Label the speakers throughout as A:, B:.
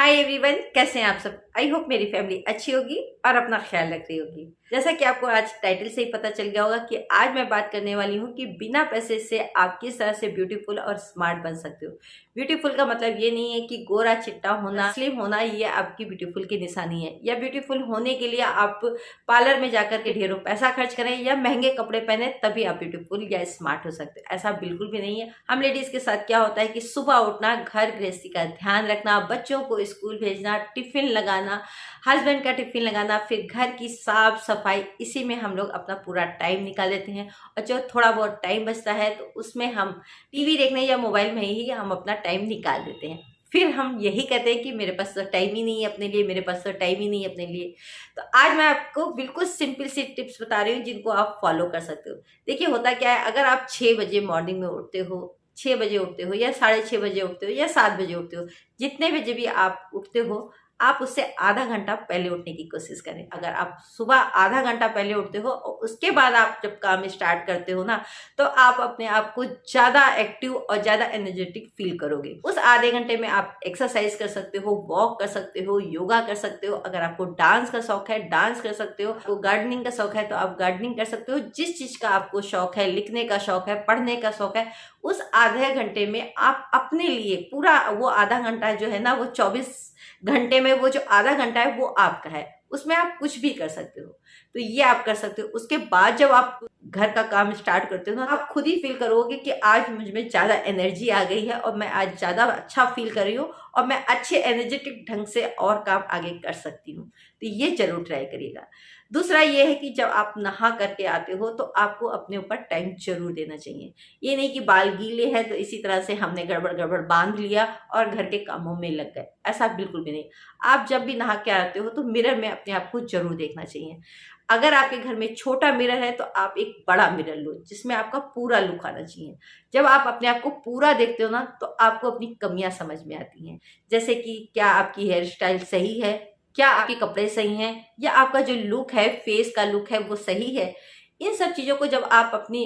A: Hi everyone, कैसे हैं आप सब। आई होप मेरी फैमिली अच्छी होगी और अपना ख्याल रख रही होगी। जैसा कि आपको आज टाइटल से ही पता चल गया होगा कि आज मैं बात करने वाली हूँ कि बिना पैसे से आप किस तरह से ब्यूटीफुल और स्मार्ट बन सकते हो। ब्यूटीफुल का मतलब ये नहीं है कि गोरा चिट्टा होना, स्लिम होना ये आपकी ब्यूटीफुल की निशानी है, या ब्यूटीफुल होने के लिए आप पार्लर में जाकर के ढेरों पैसा खर्च करें या महंगे कपड़े पहने तभी आप ब्यूटीफुल या स्मार्ट हो सकते हैं। ऐसा बिल्कुल भी नहीं है। हम लेडीज के साथ क्या होता है कि सुबह उठना, घर गृहस्थी का ध्यान रखना, बच्चों को स्कूल भेजना, टिफिन लगाना, हस्बैंड का टिफिन लगाना, फिर घर की साफ सफाई, इसी में हम लोग अपना पूरा टाइम निकाल देते हैं। और जो थोड़ा बहुत टाइम बचता है तो उसमें हम टीवी देखने या मोबाइल में ही हम अपना टाइम निकाल देते हैं। फिर हम यही कहते हैं कि मेरे पास तो टाइम ही नहीं है अपने लिए, मेरे पास तो टाइम ही नहीं है अपने लिए। तो आज मैं आपको बिल्कुल सिंपल सी टिप्स बता रही हूँ जिनको आप फॉलो कर सकते हो। देखिए होता क्या है, अगर आप 6 बजे मॉर्निंग में उठते हो, 6 बजे उठते हो या 6:30 बजे उठते हो या 7 बजे उठते हो, जितने बजे भी आप उठते हो, आप उससे आधा घंटा पहले उठने की कोशिश करें। अगर आप सुबह आधा घंटा पहले उठते हो और उसके बाद आप जब काम स्टार्ट करते हो ना, तो आप अपने आप को ज़्यादा एक्टिव और ज़्यादा एनर्जेटिक फील करोगे। उस आधे घंटे में आप एक्सरसाइज कर सकते हो, वॉक कर सकते हो, योगा कर सकते हो। अगर आपको डांस का शौक है, डांस कर सकते हो। आपको गार्डनिंग का शौक है तो आप गार्डनिंग कर सकते हो। जिस चीज़ का आपको शौक है, लिखने का शौक है, पढ़ने का शौक है, उस आधे घंटे में आप अपने लिए पूरा वो आधा घंटा जो है ना, वो 24 घंटे में वो जो आधा घंटा है वो आपका है। उसमें आप कुछ भी कर सकते हो। तो ये आप कर सकते हो। उसके बाद जब आप घर का काम स्टार्ट करते हो ना, आप खुद ही फील करोगे कि आज मुझ में ज़्यादा एनर्जी आ गई है और मैं आज ज़्यादा अच्छा फील कर रही हूँ और मैं अच्छे एनर्जेटिक ढंग से और काम आगे कर सकती हूँ। तो ये जरूर ट्राई करिएगा। दूसरा ये है कि जब आप नहा करके आते हो तो आपको अपने ऊपर टाइम जरूर देना चाहिए। ये नहीं कि बाल गीले हैं तो इसी तरह से हमने गड़बड़ गड़बड़ बांध लिया और घर के कामों में लग गए, ऐसा बिल्कुल भी नहीं। आप जब भी नहा के आते हो तो मिरर में अपने आप को जरूर देखना चाहिए। अगर आपके घर में छोटा मिरर है तो आप एक बड़ा मिरर लो जिसमें आपका पूरा लुक आना चाहिए। जब आप अपने आप को पूरा देखते हो ना तो आपको अपनी कमियां समझ में आती हैं। जैसे कि क्या आपकी हेयर स्टाइल सही है, क्या आपके कपड़े सही हैं, या आपका जो लुक है, फेस का लुक है, वो सही है। इन सब चीज़ों को जब आप अपनी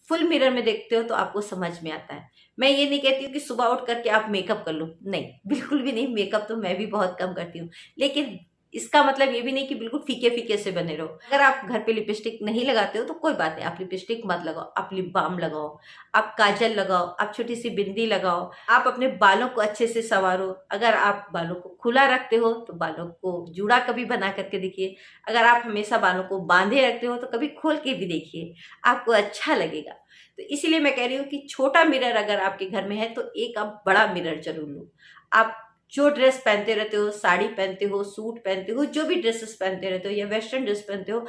A: फुल मिरर में देखते हो तो आपको समझ में आता है। मैं ये नहीं कहती हूँ कि सुबह उठ करके आप मेकअप कर लो, नहीं, बिल्कुल भी नहीं। मेकअप तो मैं भी बहुत कम करती हूँ, लेकिन इसका मतलब ये भी नहीं कि बिल्कुल फीके फीके से बने रहो। अगर आप घर पे लिपस्टिक नहीं लगाते हो तो कोई बात नहीं, आप लिपस्टिक मत लगाओ, आप लिप बाम लगाओ, आप काजल लगाओ, आप छोटी सी बिंदी लगाओ, आप अपने बालों को अच्छे से संवारो। अगर आप बालों को खुला रखते हो तो बालों को जूड़ा कभी बना करके देखिए। अगर आप हमेशा बालों को बांधे रखते हो तो कभी खोल के भी देखिए, आपको अच्छा लगेगा। तो इसीलिए मैं कह रही हूँ कि छोटा मिरर अगर आपके घर में है तो एक आप बड़ा मिरर जरूर लो। आप जो ड्रेस पहनते रहते हो, साड़ी पहनते हो, सूट पहनते हो, जो भी ड्रेसेस पहनते रहते हो या वेस्टर्न ड्रेस पहनते हो,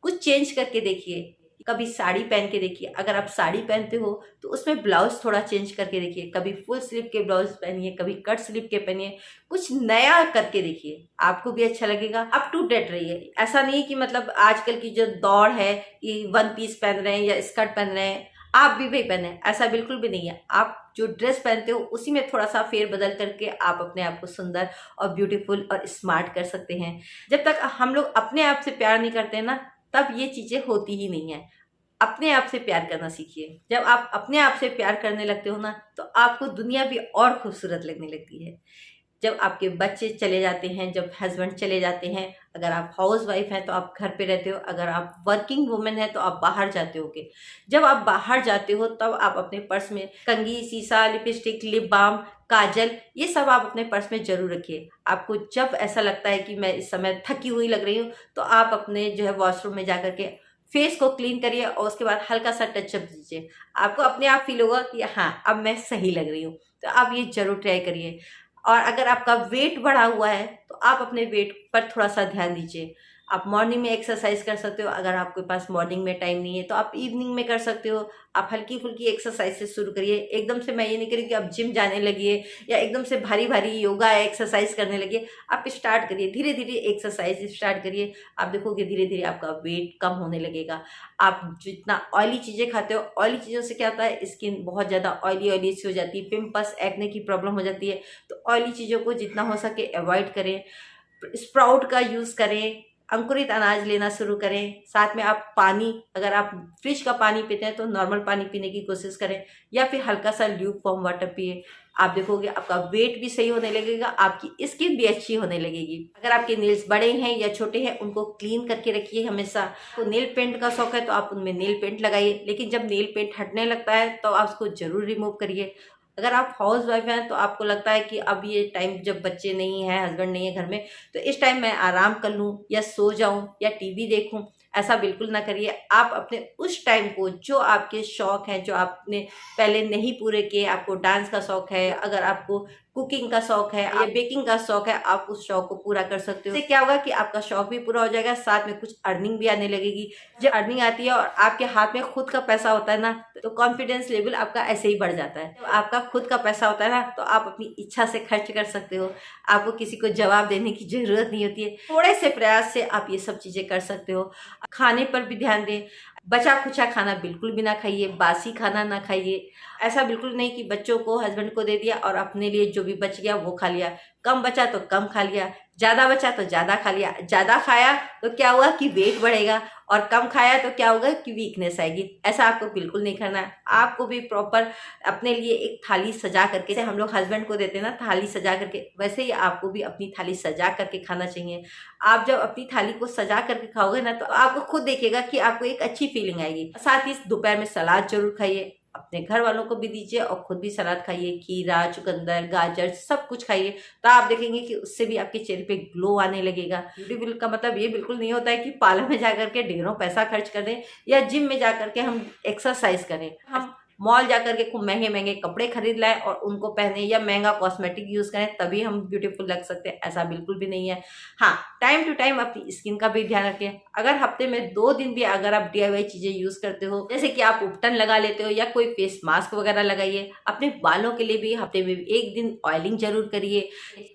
A: कुछ चेंज करके देखिए। कभी साड़ी पहन के देखिए। अगर आप साड़ी पहनते हो तो उसमें ब्लाउज थोड़ा चेंज करके देखिए। कभी फुल स्लीव के ब्लाउज पहनिए, कभी कट स्लीव के पहनिए। कुछ नया करके देखिए, आपको भी अच्छा लगेगा। अप टू डेट रहिए। ऐसा नहीं कि मतलब आजकल की जो दौड़ है कि वन पीस पहन रहे हैं या स्कर्ट पहन रहे हैं, आप भी वही पहने, ऐसा बिल्कुल भी नहीं है। आप जो ड्रेस पहनते हो उसी में थोड़ा सा फेर बदल करके आप अपने आप को सुंदर और ब्यूटीफुल और स्मार्ट कर सकते हैं। जब तक हम लोग अपने आप से प्यार नहीं करते हैं ना, तब ये चीजें होती ही नहीं है। अपने आप से प्यार करना सीखिए। जब आप अपने आप से प्यार करने लगते हो ना, तो आपको दुनिया भी और खूबसूरत लगने लगती है। जब आपके बच्चे चले जाते हैं, जब हस्बैंड चले जाते हैं, अगर आप हाउस वाइफ हैं तो आप घर पे रहते हो, अगर आप वर्किंग वुमेन हैं तो आप बाहर जाते होगे। जब आप बाहर जाते हो तब आप अपने पर्स में कंघी, शीशा, लिपस्टिक, लिप बाम, काजल, ये सब आप अपने पर्स में जरूर रखिए। आपको जब ऐसा लगता है कि मैं इस समय थकी हुई लग रही हूँ, तो आप अपने जो है वॉशरूम में जाकर के फेस को क्लीन करिए और उसके बाद हल्का सा टचअप दीजिए। आपको अपने आप फील होगा कि हाँ, अब मैं सही लग रही हूँ। तो आप ये जरूर ट्राई करिए। और अगर आपका वेट बढ़ा हुआ है तो आप अपने वेट पर थोड़ा सा ध्यान दीजिए। आप मॉर्निंग में एक्सरसाइज कर सकते हो। अगर आपके पास मॉर्निंग में टाइम नहीं है तो आप इवनिंग में कर सकते हो। आप हल्की फुल्की एक्सरसाइज से शुरू करिए। एकदम से मैं ये नहीं करी कि आप जिम जाने लगिए या एकदम से भारी भारी योगा एक्सरसाइज करने लगिए। आप स्टार्ट करिए, धीरे धीरे एक्सरसाइज स्टार्ट करिए। आप देखोगे धीरे धीरे आपका वेट कम होने लगेगा। आप जितना ऑयली चीज़ें खाते हो, ऑयली चीज़ों से क्या होता है, स्किन बहुत ज़्यादा ऑयली ऑयली सी हो जाती है, पिंपल्स, एक्ने की प्रॉब्लम हो जाती है। तो ऑयली चीज़ों को जितना हो सके अवॉइड करें। स्प्राउट का यूज़ करें, अंकुरित अनाज लेना शुरू करें। साथ में आप पानी, अगर आप फ्रिज का पानी पीते हैं तो नॉर्मल पानी पीने की कोशिश करें, या फिर हल्का सा ल्यूक वार्म वाटर पिए। आप देखोगे आपका वेट भी सही होने लगेगा, आपकी स्किन भी अच्छी होने लगेगी। अगर आपके नेल्स बड़े हैं या छोटे हैं, उनको क्लीन करके रखिए हमेशा। तो नेल पेंट का शौक है तो आप उनमें नेल पेंट लगाइए, लेकिन जब नेल पेंट हटने लगता है तो आप उसको जरूर रिमूव करिए। अगर आप हाउस वाइफ हैं तो आपको लगता है कि अब ये टाइम जब बच्चे नहीं हैं, हस्बैंड नहीं है घर में, तो इस टाइम मैं आराम कर लूँ या सो जाऊं या टीवी देखूं, ऐसा बिल्कुल ना करिए। आप अपने उस टाइम को, जो आपके शौक हैं, जो आपने पहले नहीं पूरे किए, आपको डांस का शौक है, अगर आपको कुकिंग का शौक है या बेकिंग का शौक है, आप उस शौक को पूरा कर सकते हो। इससे क्या होगा कि आपका शौक भी पूरा हो जाएगा, साथ में कुछ अर्निंग भी आने लगेगी। जब अर्निंग आती है और आपके हाथ में खुद का पैसा होता है ना, तो कॉन्फिडेंस लेवल आपका ऐसे ही बढ़ जाता है। जब आपका खुद का पैसा होता है ना, तो आप अपनी इच्छा से खर्च कर सकते हो, आपको किसी को जवाब देने की जरूरत नहीं होती है। थोड़े से प्रयास से आप ये सब चीजें कर सकते हो। खाने पर भी ध्यान दें, बचा खुचा खाना बिल्कुल भी ना खाइए, बासी खाना ना खाइए। ऐसा बिल्कुल नहीं कि बच्चों को, हस्बैंड को दे दिया और अपने लिए जो भी बच गया वो खा लिया। कम बचा तो कम खा लिया, ज्यादा बचा तो ज्यादा खा लिया। ज्यादा खाया तो क्या हुआ कि वेट बढ़ेगा, और कम खाया तो क्या होगा कि वीकनेस आएगी। ऐसा आपको बिल्कुल नहीं करना है। आपको भी प्रॉपर अपने लिए एक थाली सजा करके, जैसे हम लोग हस्बैंड को देते हैं ना थाली सजा करके, वैसे ही आपको भी अपनी थाली सजा करके खाना चाहिए। आप जब अपनी थाली को सजा करके खाओगे ना, तो आपको खुद देखिएगा कि आपको एक अच्छी फीलिंग आएगी। साथ ही दोपहर में सलाद जरूर खाइए, अपने घर वालों को भी दीजिए और खुद भी सलाद खाइए। खीरा, चुकंदर, गाजर सब कुछ खाइए, तो आप देखेंगे कि उससे भी आपके चेहरे पे ग्लो आने लगेगा। ब्यूटीफुल का मतलब ये बिल्कुल नहीं होता है कि पार्लर में जाकर के ढेरों पैसा खर्च कर दें या जिम में जाकर के हम एक्सरसाइज करें। हम मॉल जाकर के खूब महंगे महंगे कपड़े खरीद लाएं और उनको पहने, या महंगा कॉस्मेटिक यूज करें, तभी हम ब्यूटीफुल लग सकते हैं, ऐसा बिल्कुल भी नहीं है। हाँ, टाइम टू टाइम अपनी स्किन का भी ध्यान रखें। अगर हफ्ते में 2 दिन भी अगर आप DIY चीजें यूज करते हो, जैसे कि आप उपटन लगा लेते हो या कोई फेस मास्क वगैरह लगाइए। अपने बालों के लिए भी हफ्ते में 1 दिन ऑयलिंग जरूर करिए।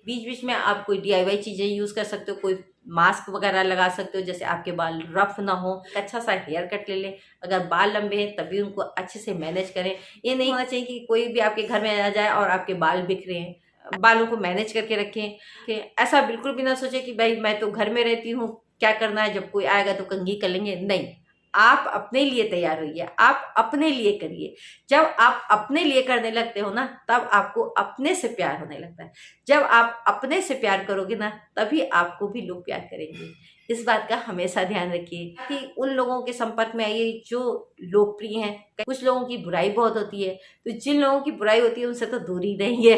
A: बीच बीच में आप कोई DIY चीजें यूज कर सकते हो, कोई मास्क वगैरह लगा सकते हो, जैसे आपके बाल रफ ना हो। अच्छा सा हेयर कट ले लें, अगर बाल लंबे हैं तभी उनको अच्छे से मैनेज करें। ये नहीं होना चाहिए कि कोई भी आपके घर में आ जाए और आपके बाल बिखरे हैं। बालों को मैनेज करके रखें कि ऐसा बिल्कुल भी ना सोचे कि भाई मैं तो घर में रहती हूँ, क्या करना है, जब कोई आएगा तो कंघी कर लेंगे। नहीं, आप अपने लिए तैयार होइए, आप अपने लिए करिए। जब आप अपने लिए करने लगते हो ना, तब आपको अपने से प्यार होने लगता है। जब आप अपने से प्यार करोगे ना, तभी आपको भी लोग प्यार करेंगे। इस बात का हमेशा ध्यान रखिए कि उन लोगों के संपर्क में आइए जो लोकप्रिय हैं। कुछ लोगों की बुराई बहुत होती है, तो जिन लोगों की बुराई होती है उनसे तो दूर ही रहिए।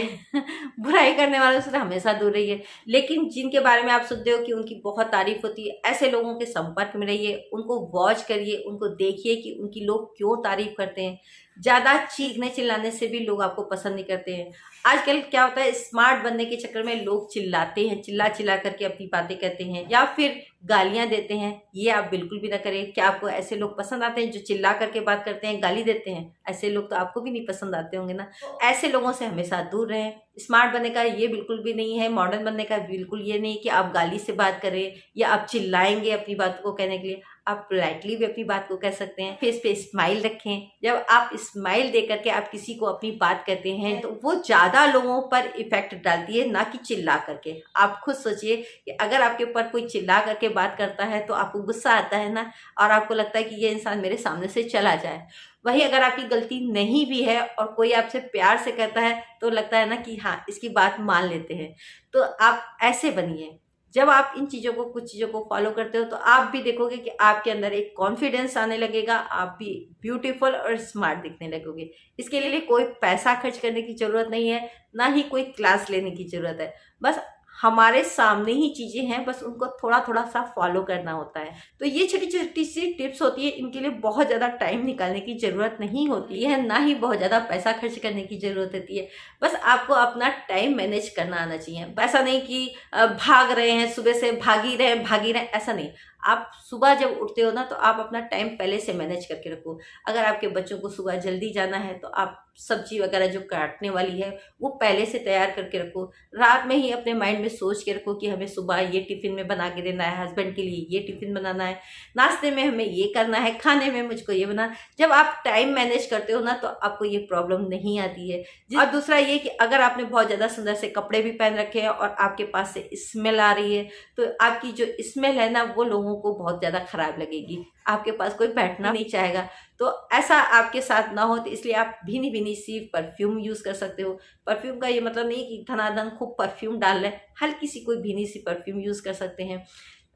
A: बुराई करने वालों से तो हमेशा दूर रहिए। लेकिन जिनके बारे में आप सुनते हो कि उनकी बहुत तारीफ होती है, ऐसे लोगों के संपर्क में रहिए, उनको वॉच करिए, उनको देखिए कि उनकी लोग क्यों तारीफ करते हैं। ज्यादा चीखने चिल्लाने से भी लोग आपको पसंद नहीं करते हैं। आजकल क्या होता है, स्मार्ट बनने के चक्कर में लोग चिल्लाते हैं, चिल्ला चिल्ला करके अपनी बातें कहते हैं या फिर गालियां देते हैं। ये आप बिल्कुल भी ना करें। क्या आपको ऐसे लोग पसंद आते हैं जो चिल्ला करके बात करते हैं, गाली देते हैं? ऐसे लोग तो आपको भी नहीं पसंद आते होंगे ना। तो ऐसे लोगों से हमेशा दूर रहें। स्मार्ट बनने का ये बिल्कुल भी नहीं है, मॉडर्न बनने का बिल्कुल ये नहीं कि आप गाली से बात करें या आप चिल्लाएंगे अपनी बात को कहने के लिए। आप पोलाइटली भी अपनी बात को कह सकते हैं। फेस पे स्माइल रखें। जब आप स्माइल दे करके आप किसी को अपनी बात कहते हैं, तो वो ज्यादा लोगों पर इफेक्ट डालती है, ना कि चिल्ला करके। आप खुद सोचिए कि अगर आपके ऊपर कोई चिल्ला करके बात करता है तो आपको गुस्सा आता है ना, और आपको लगता है कि ये इंसान मेरे सामने से चला जाए। वही अगर आपकी गलती नहीं भी है और कोई आपसे प्यार से कहता है, तो लगता है ना कि हाँ, इसकी बात मान लेते हैं। तो आप ऐसे बनिए। जब आप इन चीज़ों को, कुछ चीज़ों को फॉलो करते हो, तो आप भी देखोगे कि आपके अंदर एक कॉन्फिडेंस आने लगेगा, आप भी ब्यूटीफुल और स्मार्ट दिखने लगोगे। इसके लिए कोई पैसा खर्च करने की ज़रूरत नहीं है, ना ही कोई क्लास लेने की ज़रूरत है। बस हमारे सामने ही चीज़ें हैं, बस उनको थोड़ा थोड़ा सा फॉलो करना होता है। तो ये छोटी छोटी सी टिप्स होती है, इनके लिए बहुत ज़्यादा टाइम निकालने की ज़रूरत नहीं होती है, ना ही बहुत ज़्यादा पैसा खर्च करने की ज़रूरत होती है। बस आपको अपना टाइम मैनेज करना आना चाहिए। ऐसा नहीं कि भाग रहे हैं, सुबह से भाग ही रहे, ऐसा नहीं। आप सुबह जब उठते हो ना तो आप अपना टाइम पहले से मैनेज करके रखो। अगर आपके बच्चों को सुबह जल्दी जाना है तो आप सब्जी वगैरह जो काटने वाली है वो पहले से तैयार करके रखो। रात में ही अपने माइंड में सोच के रखो कि हमें सुबह ये टिफिन में बना के देना है, हस्बैंड के लिए ये टिफिन बनाना है, नाश्ते में हमें ये करना है, खाने में मुझको ये बना। जब आप टाइम मैनेज करते हो ना तो आपको ये प्रॉब्लम नहीं आती है। और दूसरा ये कि अगर आपने बहुत ज़्यादा सुंदर से कपड़े भी पहन रखे हैं और आपके पास से स्मेल आ रही है तो आपकी जो स्मेल है ना वो लोगों को बहुत ज़्यादा खराब लगेगी, आपके पास कोई बैठना नहीं चाहेगा। तो ऐसा आपके साथ ना हो तो इसलिए आप भीनी भीनी सी परफ्यूम यूज़ कर सकते हो। परफ्यूम का ये मतलब नहीं कि धनाधन खूब परफ्यूम डाल लें, हल्की सी कोई भीनी सी परफ्यूम यूज़ कर सकते हैं।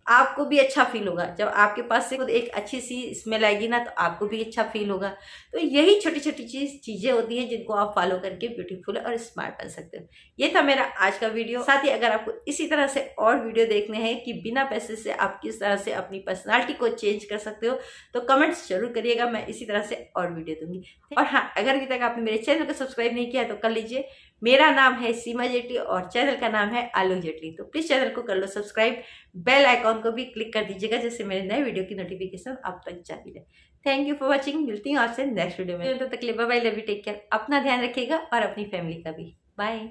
A: आपको भी अच्छा फील होगा जब आपके पास से खुद एक अच्छी सी स्मेल आएगी ना तो आपको भी अच्छा फील होगा। तो यही छोटी छोटी चीज़ें होती हैं जिनको आप फॉलो करके ब्यूटीफुल और स्मार्ट बन सकते हो। ये था मेरा आज का वीडियो। साथ ही अगर आपको इसी तरह से और वीडियो देखने हैं कि बिना पैसे से आप किस तरह से अपनी पर्सनालिटी को चेंज कर सकते हो तो कमेंट्स जरूर करिएगा, मैं इसी तरह से और वीडियो दूंगी। और हाँ, अगर अभी तक आपने मेरे चैनल को सब्सक्राइब नहीं किया तो कर लीजिए। मेरा नाम है सीमा जेटली और चैनल का नाम है आलू जेटली। तो प्लीज़ चैनल को कर लो सब्सक्राइब, बेल आइकॉन को भी क्लिक कर दीजिएगा जिससे मेरे नए वीडियो की नोटिफिकेशन आप तक जाती रहे। Thank you for watching. मिलती हूँ आपसे नेक्स्ट वीडियो में। तब तक के लिए bye bye, love you, take care, अपना ध्यान रखिएगा और अपनी फैमिली का भी। बाय।